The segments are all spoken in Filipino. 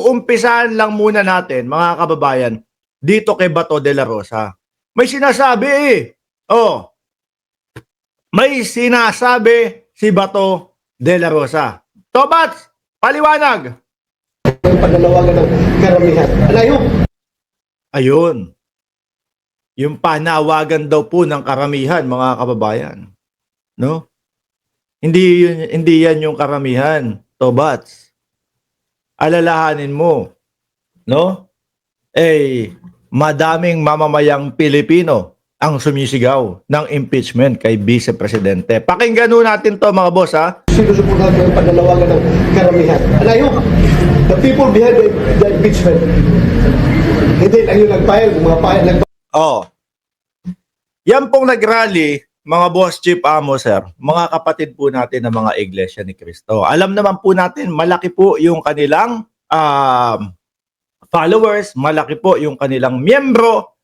Umpisahan lang muna natin, mga kababayan, dito kay Bato de la Rosa. May sinasabi eh. Oh, may sinasabi si Bato de la Rosa. Tobats, paliwanag. Ang pananawagan ng karamihan. Alayo. Ayun. Yung panawagan daw po ng karamihan, mga kababayan. No? Hindi yan yung karamihan, Tobats. Alalahanin mo, no? Madaming mamamayang Pilipino ang sumisigaw ng impeachment kay Vice Presidente. Pakinggan natin to, mga boss, ha? Sinusuportahan ko ang pananawagan ng karamihan. Alayo. The people behind the impeachment. Hindi lang yung nag-file, mga file Oh. Yan pong nag-rally, mga boss, Chief Amo, sir, mga kapatid po natin ng mga Iglesia ni Cristo. Alam naman po natin, malaki po yung kanilang followers, malaki po yung kanilang miyembro,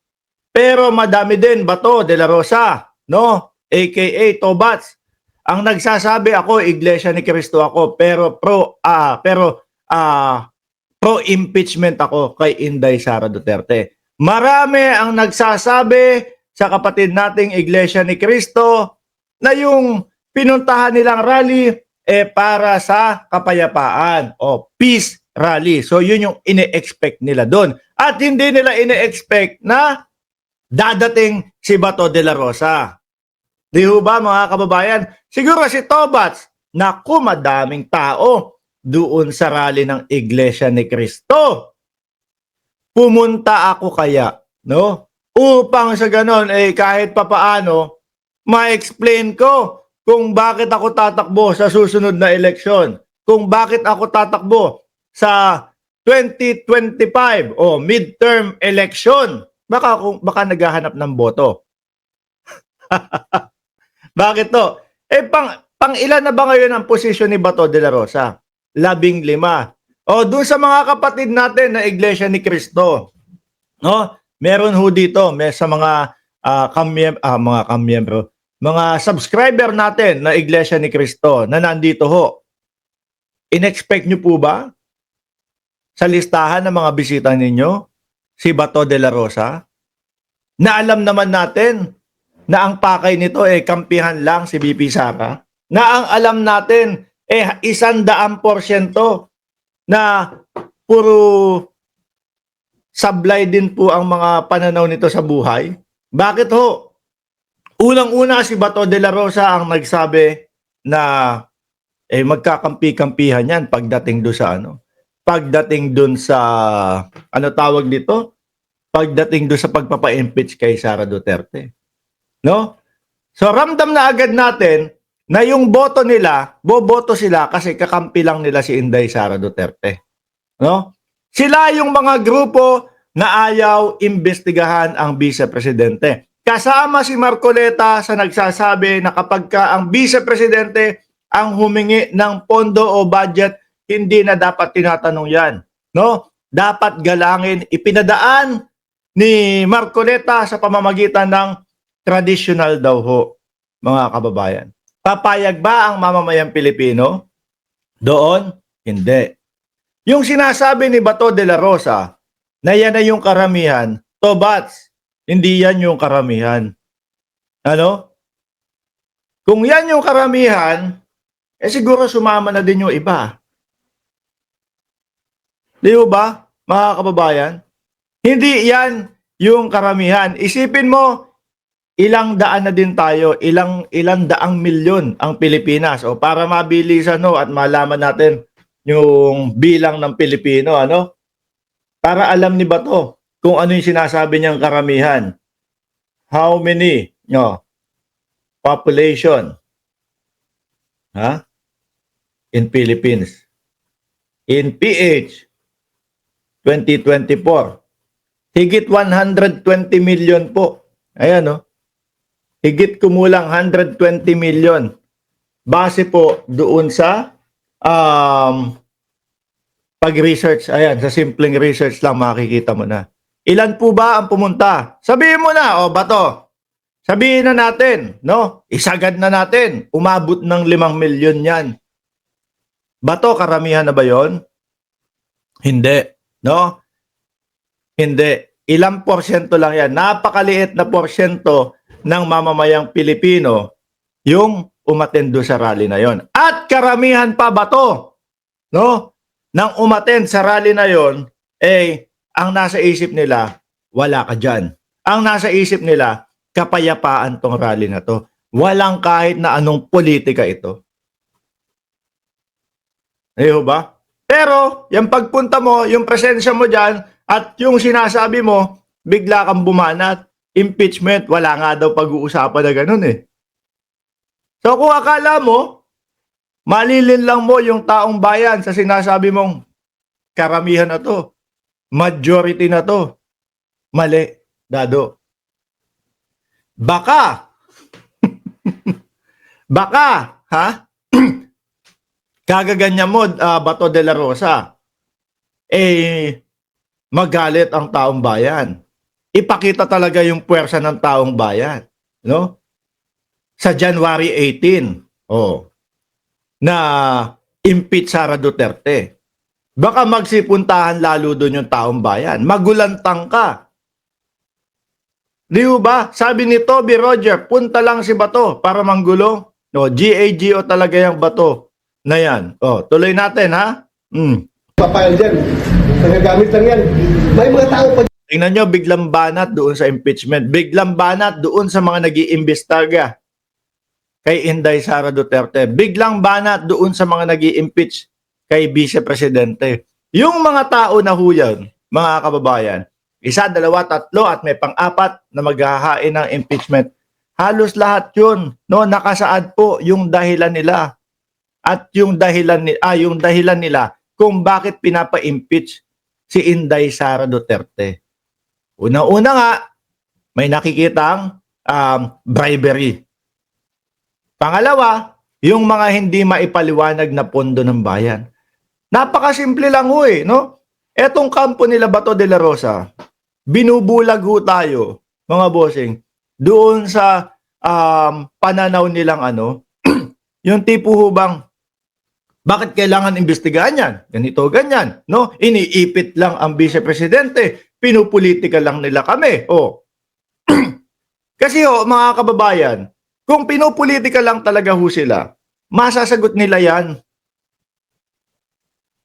pero madami din Bato de la Rosa, no? AKA Tobats. Ang nagsasabi ako, Iglesia ni Cristo ako, pero pro impeachment ako kay Inday Sara Duterte. Marami ang nagsasabi sa kapatid nating Iglesia ni Cristo na yung pinuntahan nilang rally para sa kapayapaan o peace rally. So yun yung ine-expect nila doon. At hindi nila ine-expect na dadating si Bato de la Rosa. Di ba, mga kababayan? Siguro si Tobats, naku, madaming tao doon sa rally ng Iglesia ni Cristo. Pumunta ako kaya, no? Upang sa ganon, kahit papaano, ma-explain ko kung bakit ako tatakbo sa susunod na eleksyon. Kung bakit ako tatakbo sa 2025 o midterm election. Baka naghahanap ng boto. Bakit to? Pang ilan na ba ngayon ang posisyon ni Bato de la Rosa? 15. O, dun sa mga kapatid natin na Iglesia ni Cristo, no? Meron ho dito, sa mga mga subscriber natin na Iglesia ni Cristo na nandito ho. In-expect nyo po ba sa listahan ng mga bisita ninyo si Bato de la Rosa? Na alam naman natin na ang pakay nito kampihan lang si BP Sara. Na ang alam natin 100% na puro sablay din po ang mga pananaw nito sa buhay. Bakit ho? Unang-una si Bato de la Rosa ang nagsabi na magkakampi-kampihan yan pagdating doon sa pagdating doon sa tawag dito? Pagdating doon sa pagpapa-impeach kay Sara Duterte. No? So ramdam na agad natin na yung boto nila, boboto sila kasi kakampi lang nila si Inday Sara Duterte. No? Sila yung mga grupo na ayaw imbestigahan ang Vice Presidente. Kasama si Marcoleta sa nagsasabi na kapag ang Vice Presidente ang humingi ng pondo o budget, hindi na dapat tinatanong yan. No? Dapat galangin, ipinadaan ni Marcoleta sa pamamagitan ng traditional daw ho, mga kababayan. Papayag ba ang mamamayang Pilipino doon? Hindi. Yung sinasabi ni Bato de la Rosa na yan na yung karamihan, Tobats, hindi yan yung karamihan. Ano? Kung yan yung karamihan, siguro sumama na din yung iba. Di ba, mga kababayan? Hindi yan yung karamihan. Isipin mo, ilang daan na din tayo, ilang daang milyon ang Pilipinas. O para mabilisan at malaman natin yung bilang ng Pilipino, para alam ni Bato kung ano yung sinasabi niyang karamihan. How many population in Philippines? In PH 2024, higit 120 million po. Ayan, higit kumulang 120 million. Base po doon sa pag-research. Ayan, sa simpleng research lang makikita mo na. Ilan po ba ang pumunta? Sabihin mo na, Bato. Sabihin na natin, isagad na natin. Umabot ng 5 milyon yan. Bato, karamihan na ba yon? Hindi. No? Hindi. Ilang porsyento lang yan. Napakaliit na porsyento ng mamamayang Pilipino yung umatendo sa rally na yon. At karamihan pa ba to? No? Nang umattend sa rally na yon, ang nasa isip nila, wala ka dyan. Ang nasa isip nila, kapayapaan tong rally na to. Walang kahit na anong politika ito. Ayun ba? Pero, yung pagpunta mo, yung presensya mo dyan, at yung sinasabi mo, bigla kang bumanat. Impeachment, wala nga daw pag-uusapan na ganun eh. So kung akala mo, malilin lang mo yung taong bayan sa sinasabi mong karamihan na to, majority na to, mali, Dado. Baka, ha? Kagaganyan mo, Bato de la Rosa, magalit ang taong bayan. Ipakita talaga yung puwersa ng taong bayan, no? Sa January 18, na impeach Sara Duterte. Baka magsipuntahan lalo doon yung taong bayan. Magulantang ka. Di ba? Sabi ni Toby Roger, punta lang si Bato para manggulo. No, GAGO talaga yung Bato na yan. Tuloy natin, ha? Papayal dyan. Nagagamit lang yan. May mga tao pa. Tingnan nyo, biglang banat doon sa impeachment. Biglang banat doon sa mga nag-iimbestiga kay Inday Sara Duterte. Biglang banat doon sa mga nag-i-impeach kay Vice Presidente. Yung mga tao na huyan, mga kababayan, 1, 2, 3 at may pang-4 na maghahain ng impeachment. Halos lahat yun, no, nakasaad po yung dahilan nila. At yung dahilan nila kung bakit pinapa-impeach si Inday Sara Duterte. Una-una nga, may nakikitang bribery. Pangalawa, yung mga hindi maipaliwanag na pondo ng bayan. Napakasimple lang ho no? Etong kampo nila Bato de la Rosa, binubulag ho tayo, mga bossing, doon sa pananaw nilang yung tipo ho bang, bakit kailangan imbestigahan yan? Ganito, ganyan. No? Iniipit lang ang Vice Presidente. Pinupolitika lang nila kami. Kasi mga kababayan, kung pinupolitika lang talaga ho sila, masasagot nila yan.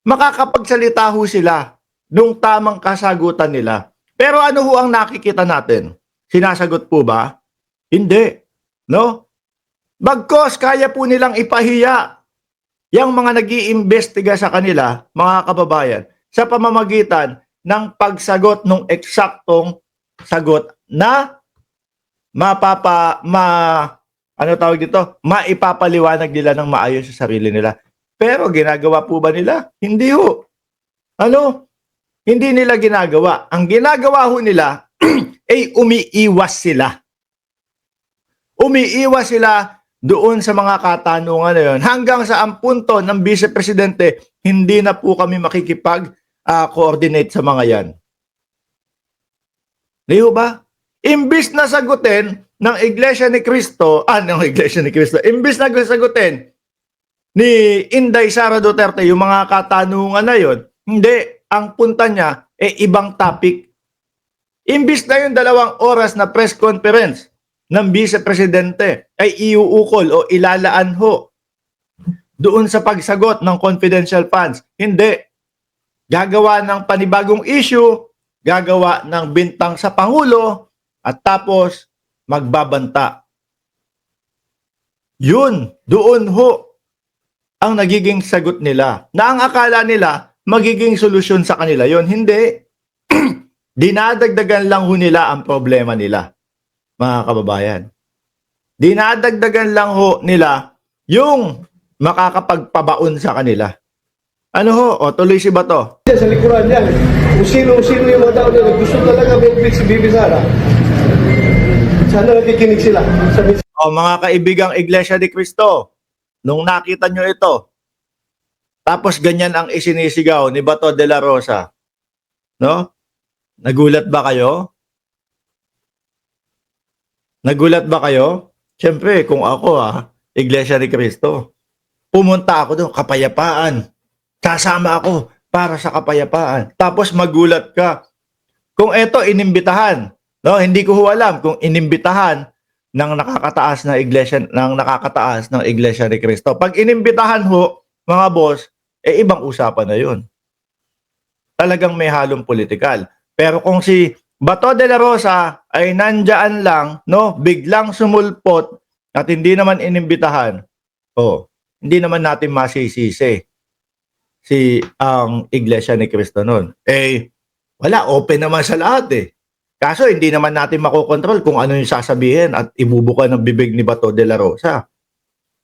Makakapagsalita ho sila nung tamang kasagutan nila. Pero ano ho ang nakikita natin? Sinasagot po ba? Hindi. No? Bagkos, kaya po nilang ipahiya yung mga nag-iimbestiga sa kanila, mga kababayan, sa pamamagitan ng pagsagot ng eksaktong sagot na maipapaliwanag nila ng maayos sa sarili nila. Pero ginagawa po ba nila? Hindi ho. Hindi nila ginagawa. Ang ginagawa ho nila ay umiiwas sila. Umiiwas sila doon sa mga katanungan na yun. Hanggang sa ang punto ng Vice Presidente, hindi na po kami makikipag-coordinate sa mga yan. Di ba? Imbis na sagutin ng Iglesia ni Cristo, imbis na sagutin ni Inday Sara Duterte yung mga katanungan na yun, hindi. Ang punta niya ibang topic. Imbis na yung 2 oras na press conference ng Vice Presidente ay iuukol o ilalaan ho doon sa pagsagot ng confidential funds. Hindi. Gagawa ng panibagong issue, gagawa ng bintang sa Pangulo, at tapos magbabanta. Yun, doon ho ang nagiging sagot nila. Na ang akala nila, magiging solusyon sa kanila yon. Hindi. Dinadagdagan lang ho nila ang problema nila, mga kababayan. Dinadagdagan lang ho nila yung makakapagpabaon sa kanila. Tuloy si Bato. Sa likuran yan, kung sino yung mga tao nila, gusto talaga may si Bibi Sara. Sana nakikinig sila. Mga kaibigang Iglesia ni Cristo, nung nakita nyo ito, tapos ganyan ang isinisigaw ni Bato de la Rosa, no? Nagulat ba kayo? Nagulat ba kayo? Siyempre, kung ako Iglesia ni Cristo, pumunta ako doon, kapayapaan. Sasama ako. para sa kapayapaan. Tapos magulat ka. Kung eto inimbitahan, no, hindi ko ho alam kung inimbitahan ng nakakataas ng Iglesia ni Cristo. Pag inimbitahan ho, mga boss, ibang usapan na 'yun. Talagang may halong politikal. Pero kung si Bato de la Rosa ay nandyan lang, no, biglang sumulpot at hindi naman inimbitahan, hindi naman natin masisisi si ang Iglesia ni Cristo noon. Wala, open naman sa lahat Kaso hindi naman natin makokontrol kung ano yung sasabihin at ibubuka ng bibig ni Bato de la Rosa.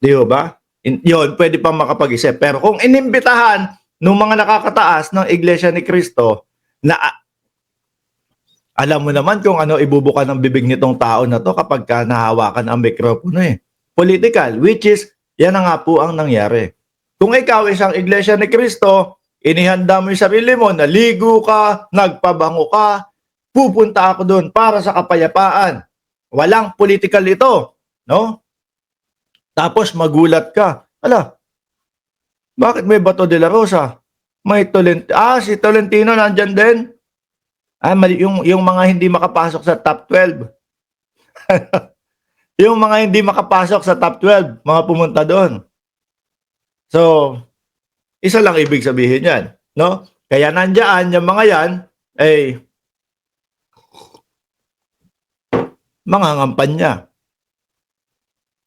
Di ba? Yun, pwede pang makapag-isip. Pero kung inimbitahan ng mga nakakataas ng Iglesia ni Cristo na alam mo naman kung ano ibubuka ng bibig nitong tao na to kapag ka nahawakan ang mikropono Political, which is, yan na nga po ang nangyari. Kung ikaw isang Iglesia ni Cristo, inihanda mo yung sarili mo, naligo ka, nagpabango ka, pupunta ako doon para sa kapayapaan. Walang political ito, no? Tapos magulat ka. Bakit may Bato de la Rosa? May si Tolentino nandyan din. Yung mga hindi makapasok sa top 12. Yung mga hindi makapasok sa top 12, mga pumunta doon. So, isa lang ibig sabihin yan, no? Kaya nandiyan yung mga yan, mga ngampanya.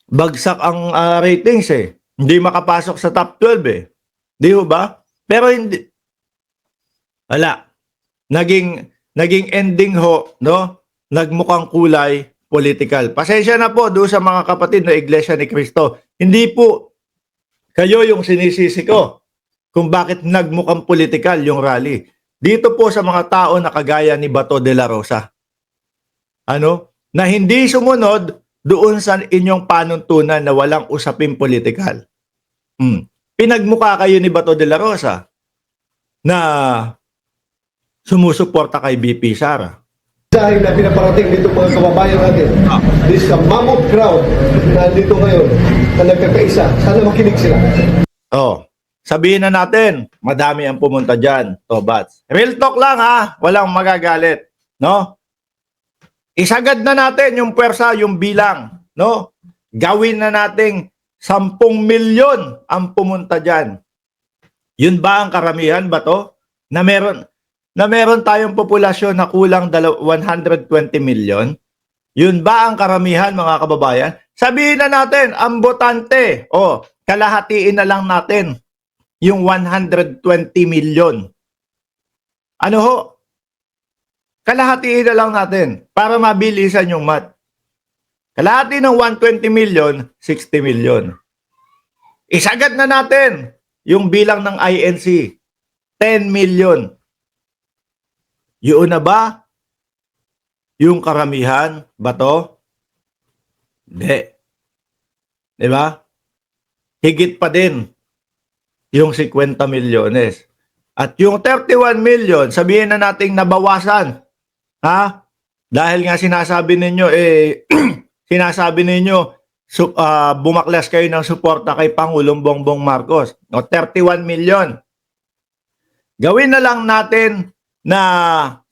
Bagsak ang ratings Hindi makapasok sa top 12 Di ba? Pero hindi. Wala. Naging ending ho, no? Nagmukhang kulay political. Pasensya na po doon sa mga kapatid na Iglesia ni Cristo. Hindi po kayo yung sinisisi ko kung bakit nagmukhang political yung rally. Dito po sa mga tao na kagaya ni Bato de la Rosa. Na hindi sumunod doon sa inyong panuntunan na walang usaping politikal. Pinagmukha kayo ni Bato de la Rosa na sumusuporta kay BP Sara. Dahil na pinaparating dito mga kababayan natin, this mammoth crowd na dito ngayon na nagkakaisa, sana makinig sila. Sabihin na natin, madami ang pumunta dyan, Tobats. Real talk lang walang magagalit, no? Isagad na natin yung pwersa, yung bilang, no? Gawin na nating 10 milyon ang pumunta dyan. Yun ba ang karamihan ba to? Na meron tayong populasyon na kulang 120 milyon? Yun ba ang karamihan, mga kababayan? Sabihin na natin, ang botante, kalahatiin na lang natin yung 120 milyon. Ano ho? Kalahatiin na lang natin para mabilisan yung math. Kalahati ng 120 milyon, 60 milyon. Isagad na natin yung bilang ng INC, 10 milyon. Yun na ba yung karamihan ba to? Hindi. Diba? Higit pa din yung 50 milyones. At yung 31 million, sabihin na nating nabawasan. Dahil nga sinasabi ninyo, bumaklas kayo ng suporta kay Pangulong Bongbong Marcos. 31 million. Gawin na lang natin na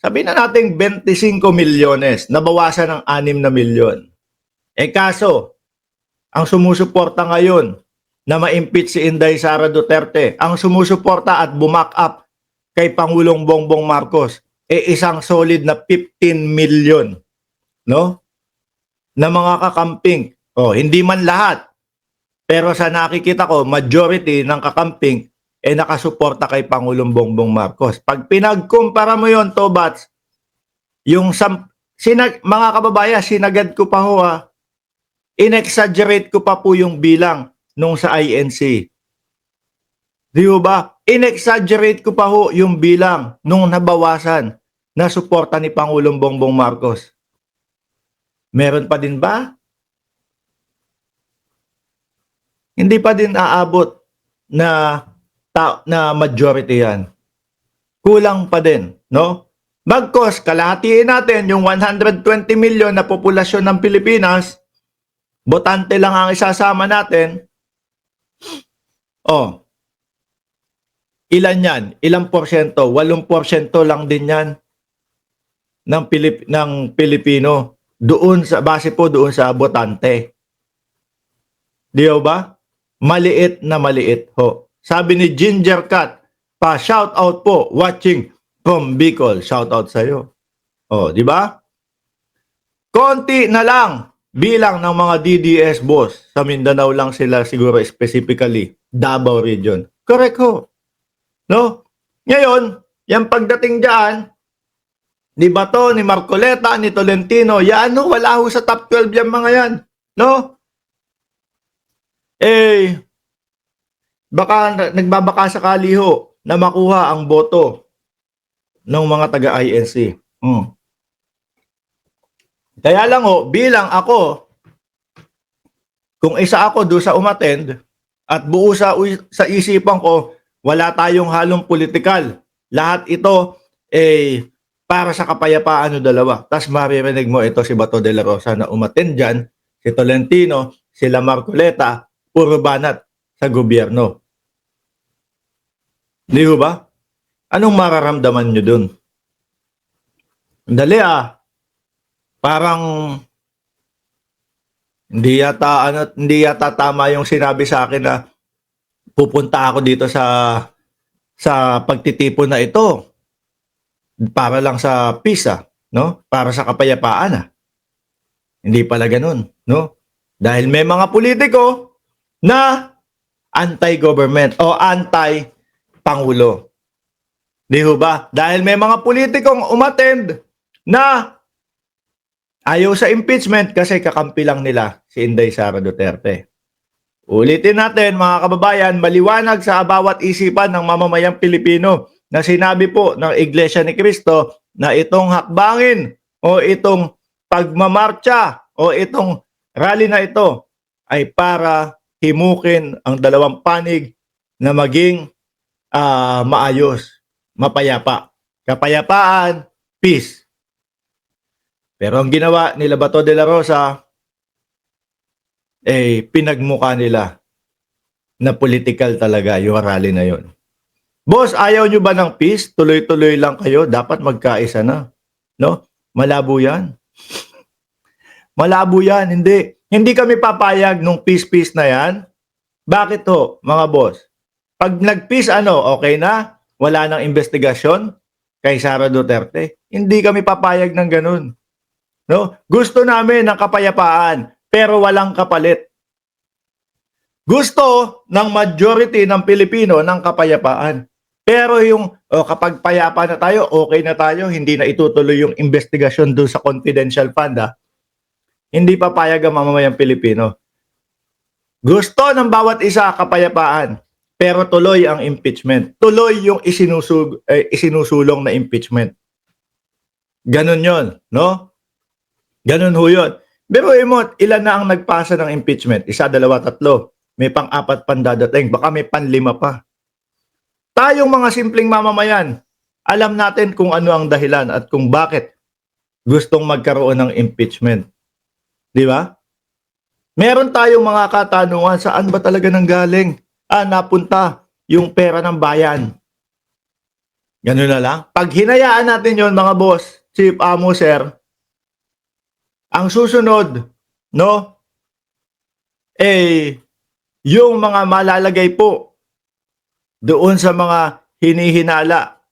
sabihin na natin 25 milyones, nabawasan ng 6 na milyon. Kaso, ang sumusuporta ngayon na ma-impeach si Inday Sara Duterte, ang sumusuporta at bumak up kay Pangulong Bongbong Marcos, isang solid na 15 million, no? Na mga kakamping. Hindi man lahat. Pero sa nakikita ko, majority ng kakamping nakasuporta kay Pangulong Bongbong Marcos. Pag pinagkumpara mo yon, Tobats, yung mga kababayan, sinagad ko pa ho in-exaggerate ko pa po yung bilang nung sa INC. Di ba? In-exaggerate ko pa ho yung bilang nung nabawasan na suporta ni Pangulong Bongbong Marcos. Meron pa din ba? Hindi pa din aabot na majority yan. Kulang pa din, no? Bagkos, kalahatiin natin yung 120 million na populasyon ng Pilipinas, botante lang ang isasama natin. Ilan yan? Ilang porsyento? 8% lang din yan ng Pilipino doon sa base po doon sa botante. Di ba? Maliit na maliit ho. Sabi ni Ginger Cat, pa shout out po watching from Bicol. Shout out sa iyo. Oh, di ba? Konti na lang bilang ng mga DDS boss sa Mindanao lang sila siguro specifically Davao region. Correct ho. No? Ngayon, yung pagdating diyan, ni Bato, ni Marcoleta, ni Tolentino, yan ho, wala ho sa top 12 yung mga yan. No? Eh, baka nagbabaka sakali ho na makuha ang boto ng mga taga-INC. Kaya lang ho, bilang ako, kung isa ako doon sa umattend at buo sa isipan ko, wala tayong halong politikal. Lahat ito para sa kapayapaan ng dalawa. Tapos maririnig mo ito si Bato de la Rosa na umattend dyan, si Tolentino, sila Marcoleta, puro banat sa gobyerno. Di ba? Anong mararamdaman nyo dun? Dali parang hindi yata tama yung sinabi sa akin na pupunta ako dito sa pagtitipon na ito para lang sa peace, no? Para sa kapayapaan. Hindi pala ganun, no? Dahil may mga politiko na anti-government o anti-pangulo. Di ba? Dahil may mga politikong umattend na ayaw sa impeachment kasi kakampi lang nila si Inday Sara Duterte. Ulitin natin mga kababayan, maliwanag sa bawat isipan ng mamamayang Pilipino na sinabi po ng Iglesia ni Cristo na itong hakbangin o itong pagmamarcha o itong rally na ito ay para himukin ang dalawang panig na maging maayos, mapayapa. Kapayapaan, peace. Pero ang ginawa nila Bato de la Rosa, pinagmukha nila na political talaga yung rally na yon. Boss, ayaw nyo ba ng peace? Tuloy-tuloy lang kayo. Dapat magkaisa na. No? Malabo yan. Malabo yan. Hindi kami papayag nung peace na yan. Bakit to, mga boss? Pag nag-peace, okay na? Wala nang investigasyon kay Sara Duterte? Hindi kami papayag ng ganun. No? Gusto namin ng kapayapaan, pero walang kapalit. Gusto ng majority ng Pilipino ng kapayapaan. Pero yung kapag payapa na tayo, okay na tayo, hindi na itutuloy yung investigasyon doon sa confidential fund. Hindi papayag ang mamamayang Pilipino. Gusto ng bawat isa kapayapaan, pero tuloy ang impeachment. Tuloy yung isinusulong na impeachment. Ganon yon, no? Ganon ho yun. Pero ilan na ang nagpasa ng impeachment? 1, 2, 3. May pang-4 pang dadating. Baka may pang-5 pa. Tayong mga simpleng mamamayan, alam natin kung ano ang dahilan at kung bakit gustong magkaroon ng impeachment. Di ba? Meron tayong mga katanungan, saan ba talaga nanggaling? Napunta yung pera ng bayan. Ganun na lang. Pag hinayaan natin yon mga boss, chief, amo, sir, ang susunod, no, yung mga malalagay po doon sa mga hinihinala,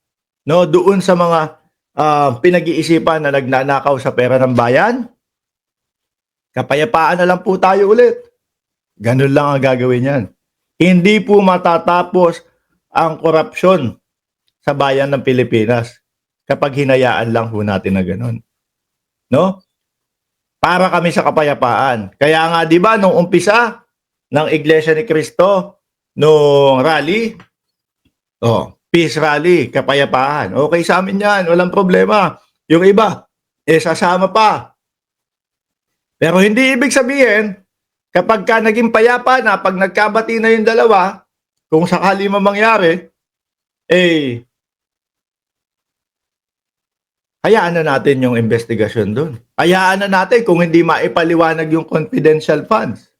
no, doon sa mga pinag-iisipan na nagnanakaw sa pera ng bayan, kapayapaan na lang po tayo ulit. Ganun lang ang gagawin yan. Hindi po matatapos ang korupsyon sa bayan ng Pilipinas kapag hinayaan lang po natin na ganun. No? Para kami sa kapayapaan. Kaya nga, di ba, nung umpisa ng Iglesia ni Cristo, nung rally, peace rally, kapayapaan. Okay sa amin yan, walang problema. Yung iba, sasama pa. Pero hindi ibig sabihin, kapag ka naging payapa na, pag nagkabati na yung dalawa, kung sakali mangyari, hayaan na natin yung investigasyon doon. Hayaan na natin kung hindi maipaliwanag yung confidential funds.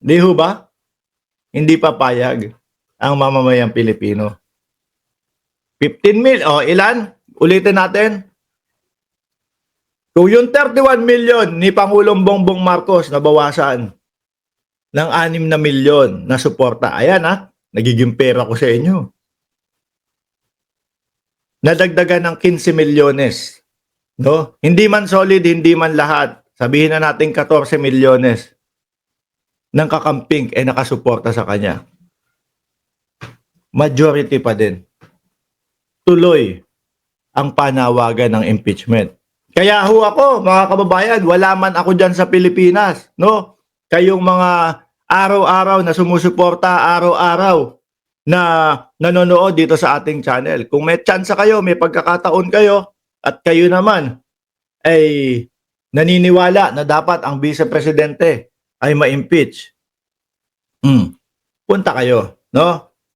Di ho ba? Hindi papayag. ang mamamayang Pilipino. 15 mil, ilan? Ulitin natin. Kung yung 31 million ni Pangulong Bongbong Marcos nabawasan ng 6 na milyon na suporta, ayan nagiging pera ko sa inyo. Nadagdagan ng 15 milyones. No? Hindi man solid, hindi man lahat. Sabihin na natin 14 milyones ng kakamping nakasuporta sa kanya. Majority pa din. Tuloy ang panawagan ng impeachment. Kaya ako, mga kababayan, wala man ako dyan sa Pilipinas. No? Kayong mga araw-araw na sumusuporta, araw-araw na nanonood dito sa ating channel. Kung may chance kayo, may pagkakataon kayo, at kayo naman ay naniniwala na dapat ang Vice Presidente ay ma-impeach. Punta kayo, no?